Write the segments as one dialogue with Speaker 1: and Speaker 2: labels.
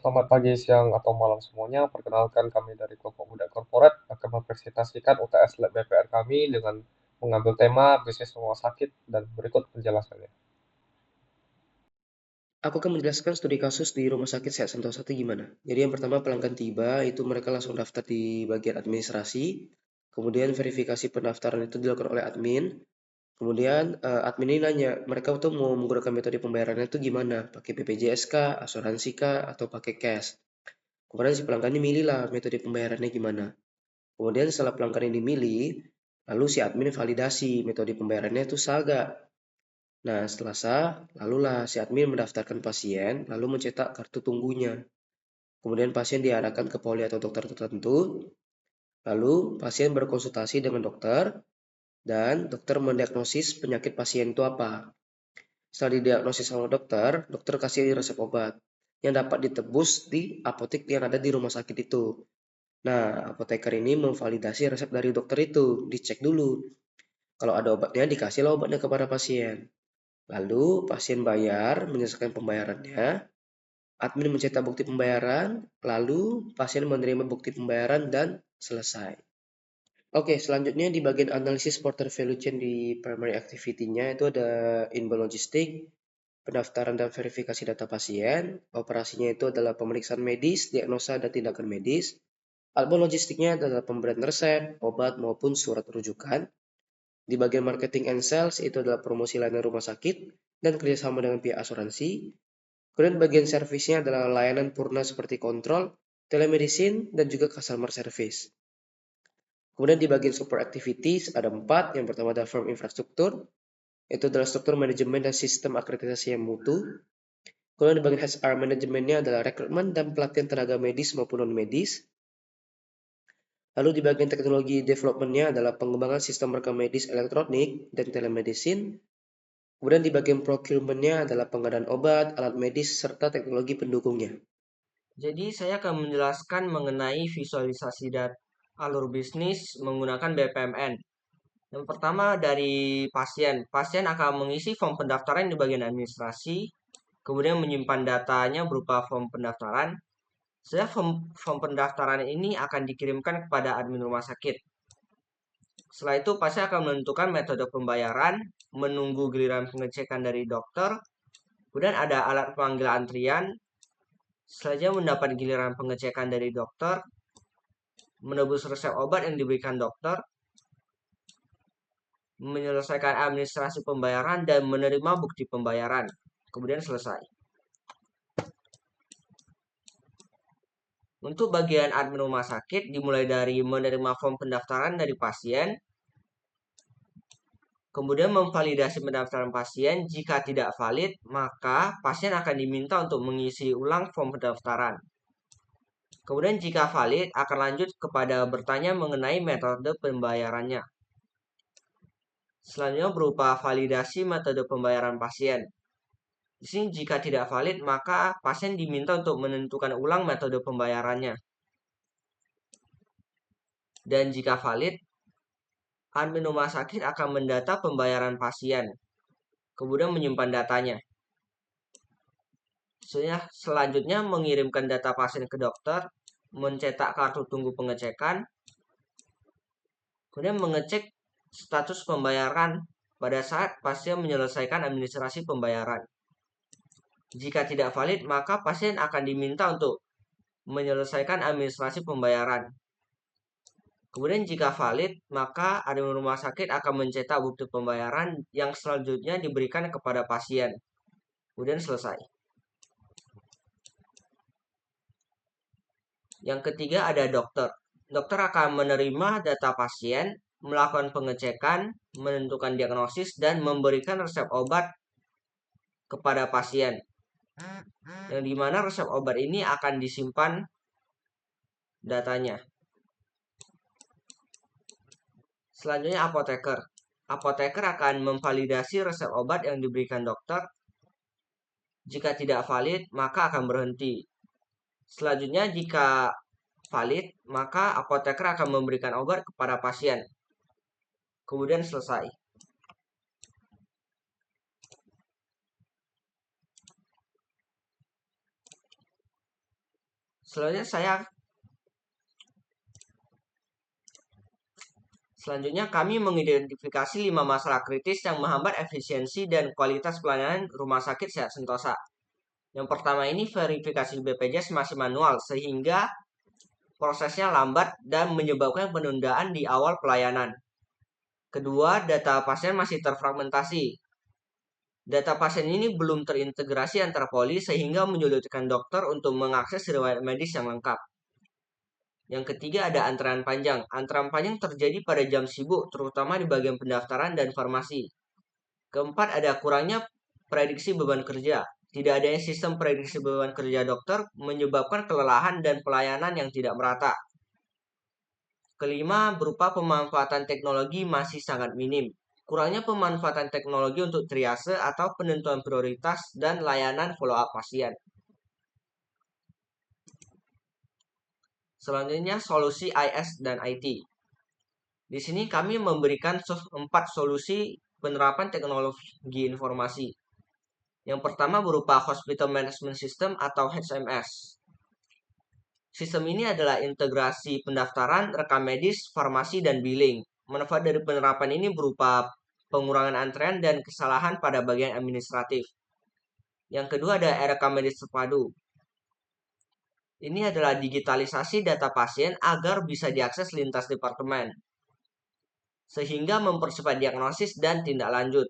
Speaker 1: Selamat pagi, siang, atau malam semuanya. Perkenalkan kami dari kelompok Muda Korporat akan mempresentasikan UTS Lab BPR kami dengan mengambil tema bisnis rumah sakit dan berikut penjelasannya.
Speaker 2: Aku akan menjelaskan studi kasus di Rumah Sakit Sehat Sentosa itu gimana. Jadi yang pertama pelanggan tiba, itu mereka langsung daftar di bagian administrasi. Kemudian verifikasi pendaftaran itu dilakukan oleh admin. Kemudian admin ini nanya, mereka tuh mau menggunakan metode pembayarannya itu gimana? Pakai BPJS kah, asuransi kah, atau pakai cash? Kemudian si pelanggan ini milih lah metode pembayarannya gimana. Kemudian setelah pelanggan ini milih, lalu si admin validasi metode pembayarannya itu sah gak? Nah, setelah sah, lalulah si admin mendaftarkan pasien, lalu mencetak kartu tunggunya. Kemudian pasien diarahkan ke poli atau dokter tertentu, lalu pasien berkonsultasi dengan dokter, dan dokter mendiagnosis penyakit pasien itu apa. Setelah didiagnosis sama dokter, dokter kasih resep obat yang dapat ditebus di apotek yang ada di rumah sakit itu. Nah, apoteker ini memvalidasi resep dari dokter itu, dicek dulu. Kalau ada obatnya, dikasihlah obatnya kepada pasien. Lalu pasien bayar, menyelesaikan pembayarannya, admin mencetak bukti pembayaran, lalu pasien menerima bukti pembayaran dan selesai. Oke, selanjutnya di bagian analisis porter value chain di primary activity-nya itu ada inbound logistik, pendaftaran dan verifikasi data pasien, operasinya itu adalah pemeriksaan medis, diagnosa dan tindakan medis. Outbound logistiknya adalah pemberian resep, obat maupun surat rujukan. Di bagian marketing and sales itu adalah promosi layanan rumah sakit dan kerjasama dengan pihak asuransi. Kemudian bagian servisnya adalah layanan purna seperti kontrol, telemedicine, dan juga customer service. Kemudian di bagian support activities ada 4. Yang pertama adalah firm infrastruktur, itu adalah struktur manajemen dan sistem akreditasi yang mutu. Kemudian di bagian HR manajemennya adalah rekrutmen dan pelatihan tenaga medis maupun non-medis. Lalu di bagian teknologi developmentnya adalah pengembangan sistem rekam medis elektronik dan telemedicine. Kemudian di bagian procurementnya adalah pengadaan obat, alat medis, serta teknologi pendukungnya.
Speaker 3: Jadi saya akan menjelaskan mengenai visualisasi alur bisnis menggunakan BPMN. Yang pertama dari pasien. Pasien akan mengisi form pendaftaran di bagian administrasi, kemudian menyimpan datanya berupa form pendaftaran. Setelah form pendaftaran ini akan dikirimkan kepada admin rumah sakit. Setelah itu pasien akan menentukan metode pembayaran, menunggu giliran pengecekan dari dokter, kemudian ada alat pemanggil antrian. Selanjutnya mendapat giliran pengecekan dari dokter, menebus resep obat yang diberikan dokter, menyelesaikan administrasi pembayaran, dan menerima bukti pembayaran. Kemudian selesai. Untuk bagian admin rumah sakit dimulai dari menerima form pendaftaran dari pasien, kemudian memvalidasi pendaftaran pasien. Jika tidak valid, maka pasien akan diminta untuk mengisi ulang form pendaftaran. Kemudian jika valid, akan lanjut kepada bertanya mengenai metode pembayarannya. Selanjutnya berupa validasi metode pembayaran pasien. Di sini jika tidak valid, maka pasien diminta untuk menentukan ulang metode pembayarannya. Dan jika valid, admin rumah sakit akan mendata pembayaran pasien, kemudian menyimpan datanya. Selanjutnya mengirimkan data pasien ke dokter, mencetak kartu tunggu pengecekan, kemudian mengecek status pembayaran pada saat pasien menyelesaikan administrasi pembayaran. Jika tidak valid, maka pasien akan diminta untuk menyelesaikan administrasi pembayaran. Kemudian jika valid, maka admin rumah sakit akan mencetak bukti pembayaran yang selanjutnya diberikan kepada pasien. Kemudian selesai. Yang ketiga ada dokter. Dokter akan menerima data pasien, melakukan pengecekan, menentukan diagnosis, dan memberikan resep obat kepada pasien. Yang dimana resep obat ini akan disimpan datanya. Selanjutnya apoteker. Apoteker akan memvalidasi resep obat yang diberikan dokter. Jika tidak valid, maka akan berhenti. Selanjutnya jika valid, maka apoteker akan memberikan obat kepada pasien. Kemudian selesai. Selanjutnya kami mengidentifikasi 5 masalah kritis yang menghambat efisiensi dan kualitas pelayanan Rumah Sakit Sehat Sentosa. Yang pertama ini verifikasi BPJS masih manual sehingga prosesnya lambat dan menyebabkan penundaan di awal pelayanan. Kedua, data pasien masih terfragmentasi. Data pasien ini belum terintegrasi antar poli sehingga menyulitkan dokter untuk mengakses riwayat medis yang lengkap. Yang ketiga ada antrean panjang. Antrean panjang terjadi pada jam sibuk, terutama di bagian pendaftaran dan farmasi. Keempat ada kurangnya prediksi beban kerja. Tidak adanya sistem prediksi beban kerja dokter menyebabkan kelelahan dan pelayanan yang tidak merata. Kelima, berupa pemanfaatan teknologi masih sangat minim. Kurangnya pemanfaatan teknologi untuk triase atau penentuan prioritas dan layanan follow-up pasien. Selanjutnya, solusi IS dan IT. Di sini kami memberikan 4 solusi penerapan teknologi informasi. Yang pertama berupa Hospital Management System atau HMS. Sistem ini adalah integrasi pendaftaran, rekam medis, farmasi, dan billing. Manfaat dari penerapan ini berupa pengurangan antrean dan kesalahan pada bagian administratif. Yang kedua ada rekam medis terpadu. Ini adalah digitalisasi data pasien agar bisa diakses lintas departemen, sehingga mempercepat diagnosis dan tindak lanjut.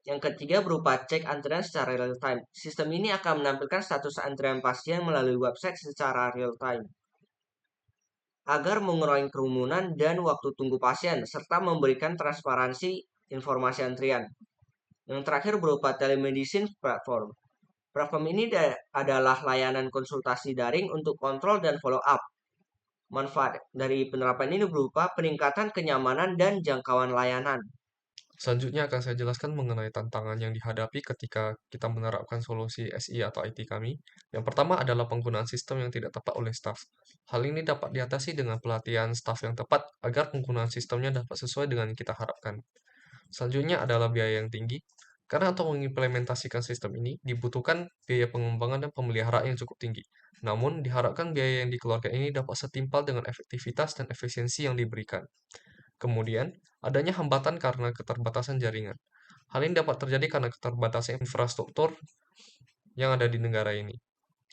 Speaker 3: Yang ketiga berupa cek antrean secara real time. Sistem ini akan menampilkan status antrean pasien melalui website secara real time, agar mengurangi kerumunan dan waktu tunggu pasien, serta memberikan transparansi informasi antrian. Yang terakhir berupa telemedicine platform. Platform ini adalah layanan konsultasi daring untuk kontrol dan follow up. Manfaat dari penerapan ini berupa peningkatan kenyamanan dan jangkauan layanan.
Speaker 1: Selanjutnya akan saya jelaskan mengenai tantangan yang dihadapi ketika kita menerapkan solusi SI atau IT kami. Yang pertama adalah penggunaan sistem yang tidak tepat oleh staf. Hal ini dapat diatasi dengan pelatihan staf yang tepat agar penggunaan sistemnya dapat sesuai dengan yang kita harapkan. Selanjutnya adalah biaya yang tinggi. Karena untuk mengimplementasikan sistem ini dibutuhkan biaya pengembangan dan pemeliharaan yang cukup tinggi. Namun, diharapkan biaya yang dikeluarkan ini dapat setimpal dengan efektivitas dan efisiensi yang diberikan. Kemudian, adanya hambatan karena keterbatasan jaringan. Hal ini dapat terjadi karena keterbatasan infrastruktur yang ada di negara ini.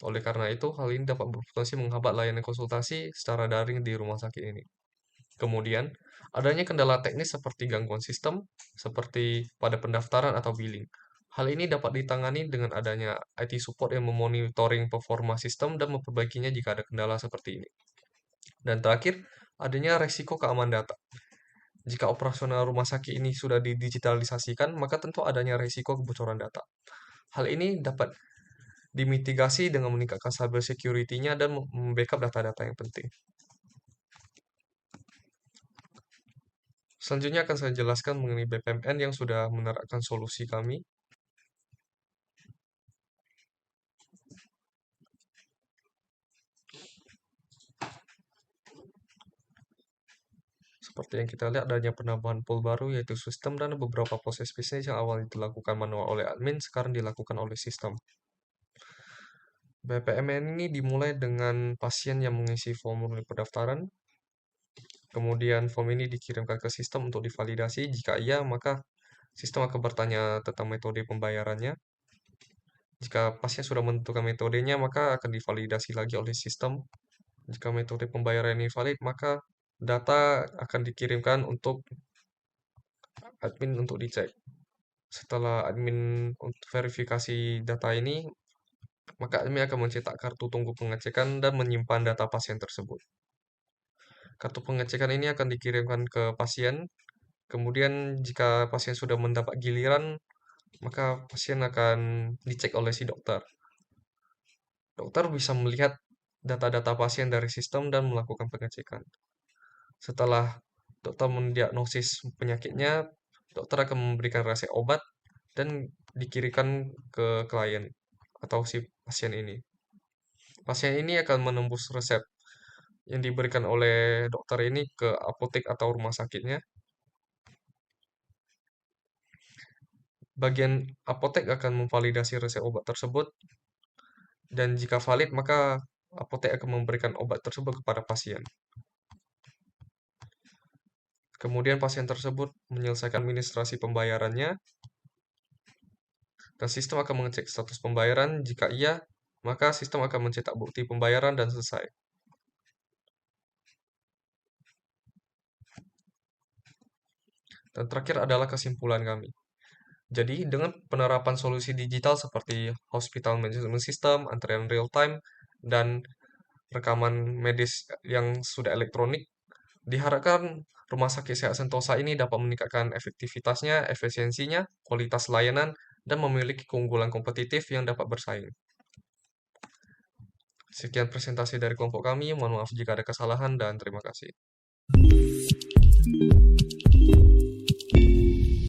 Speaker 1: Oleh karena itu, hal ini dapat berpotensi menghambat layanan konsultasi secara daring di rumah sakit ini. Kemudian, adanya kendala teknis seperti gangguan sistem, seperti pada pendaftaran atau billing. Hal ini dapat ditangani dengan adanya IT support yang memonitoring performa sistem dan memperbaikinya jika ada kendala seperti ini. Dan terakhir, adanya resiko keamanan data. Jika operasional rumah sakit ini sudah didigitalisasikan, maka tentu adanya risiko kebocoran data. Hal ini dapat dimitigasi dengan meningkatkan cyber security-nya dan membackup data-data yang penting. Selanjutnya akan saya jelaskan mengenai BPMN yang sudah menerapkan solusi kami. Seperti yang kita lihat, adanya penambahan pool baru yaitu sistem dan beberapa proses bisnis yang awalnya dilakukan manual oleh admin sekarang dilakukan oleh sistem. BPMN ini dimulai dengan pasien yang mengisi formulir pendaftaran. Kemudian form ini dikirimkan ke sistem untuk divalidasi. Jika iya, maka sistem akan bertanya tentang metode pembayarannya. Jika pasien sudah menentukan metodenya, maka akan divalidasi lagi oleh sistem. Jika metode pembayaran ini valid, maka data akan dikirimkan untuk admin untuk dicek. Setelah admin untuk verifikasi data ini, maka admin akan mencetak kartu tunggu pengecekan dan menyimpan data pasien tersebut. Kartu pengecekan ini akan dikirimkan ke pasien. Kemudian jika pasien sudah mendapat giliran, maka pasien akan dicek oleh si dokter. Dokter bisa melihat data-data pasien dari sistem dan melakukan pengecekan. Setelah dokter mendiagnosis penyakitnya, dokter akan memberikan resep obat dan dikirimkan ke klien atau si pasien ini. Pasien ini akan menembus resep yang diberikan oleh dokter ini ke apotek atau rumah sakitnya. Bagian apotek akan memvalidasi resep obat tersebut dan jika valid maka apotek akan memberikan obat tersebut kepada pasien. Kemudian pasien tersebut menyelesaikan administrasi pembayarannya, dan sistem akan mengecek status pembayaran. Jika iya, maka sistem akan mencetak bukti pembayaran dan selesai. Dan terakhir adalah kesimpulan kami. Jadi, dengan penerapan solusi digital seperti hospital management system, antrian real time, dan rekaman medis yang sudah elektronik, diharapkan Rumah Sakit Sehat Sentosa ini dapat meningkatkan efektivitasnya, efisiensinya, kualitas layanan, dan memiliki keunggulan kompetitif yang dapat bersaing. Sekian presentasi dari kelompok kami, mohon maaf jika ada kesalahan dan terima kasih.